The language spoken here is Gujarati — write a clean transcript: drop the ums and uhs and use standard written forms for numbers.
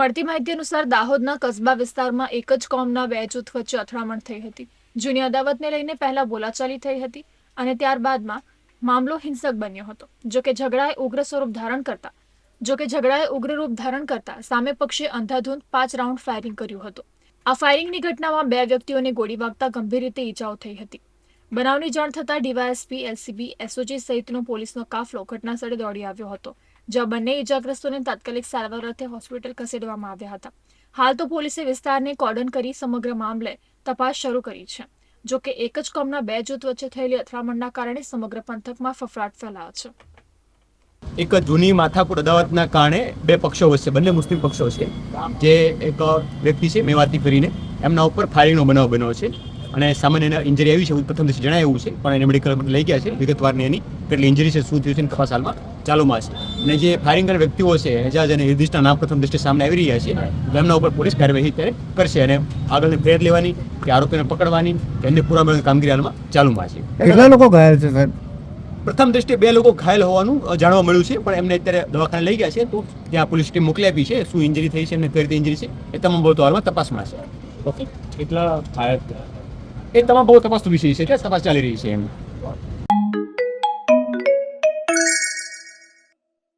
મળતી માહિતી અનુસાર દાહોદના કસ્બા વિસ્તારમાં એક જ કોમના બે જૂથ વચ્ચે અથડામણ થઈ હતી. જૂની અદાવતને લઈને પહેલા બોલાચાલી થઈ હતી અને ત્યારબાદમાં મામલો હિંસક બન્યો હતો. જોકે ઝઘડાએ ઉગ્ર રૂપ ધારણ કરતા સામે પક્ષે અંધાધૂંધ 5 રાઉન્ડ ફાયરિંગ કર્યું હતું. આ ફાયરિંગની ઘટનામાં 2 વ્યક્તિઓને ગોળી વાગતા ગંભીર રીતે ઈજાઓ થઈ હતી. બનાવની જાણ થતાં ડીવાયએસપી, એલસીબી, એસઓજી સહિતનો પોલીસનો કાફલો ઘટનાસ્થળે દોડી આવ્યો હતો, જ્યાં બંને ઈજાગ્રસ્તોને તાત્કાલિક સારવાર અર્થે હોસ્પિટલ ખસેડવામાં આવ્યા હતા. હાલ તો પોલીસે વિસ્તારને કોર્ડન કરી સમગ્ર મામલે તપાસ શરૂ કરી છે. જોકે એક જ કોમના 2 જૂથ વચ્ચે થયેલી અથડામણના કારણે સમગ્ર પંથકમાં ફફડાટ ફેલાયો છે. એક જૂની માથાકૂટ અદાવતના કારણે 2 પક્ષો વચ્ચે, બંને મુસ્લિમ પક્ષો છે, જે એક વ્યક્તિ છે મેવાતી કરીને એમના ઉપર ફાયરિંગનો બનાવ બન્યો છે અને સામાન્ય એને ઇન્જરી આવી છે એવું પ્રથમ દિવસે જણાવ્યું છે, પણ એને મેડિકલ લઈ ગયા છે. વિગતવારની એની કેટલી ઇન્જરી છે, શું થયું છે, તપાસ હાલમાં ચાલુમાં છે. અને જે ફાયરિંગ કરનાર વ્યક્તિઓ છે, એજાજ અને ઇર્દિશના નામ પ્રથમ દ્રષ્ટિએ સામે આવી રહ્યા છે, એમના ઉપર પોલીસ કાર્યવાહી ત્યારે કરશે અને આગળની ફરિયાદ લેવાની કે આરોપીને પકડવાની કે અન્ય પુરાવા મેળવવાની કામગીરી હાલમાં ચાલુમાં છે. કેટલા લોકો ઘાયલ છે સાહેબ? પ્રથમ દ્રષ્ટિએ 2 લોકો ઘાયલ હોવાનું જાણવા મળ્યું છે, પણ એમને અત્યારે દવાખાને લઈ ગયા છે. તો ત્યાં પોલીસ ટીમ મોકલી આપી છે. શું ઇન્જરી થઈ છે, એમને કઈ રીતે ઇન્જરી છે, એ તમામ બાબતો હાલમાં તપાસમાં છે. કેટલા ફાયર એ તમામ બહુ તપાસનો વિષય છે, તપાસ ચાલી રહી છે એમ.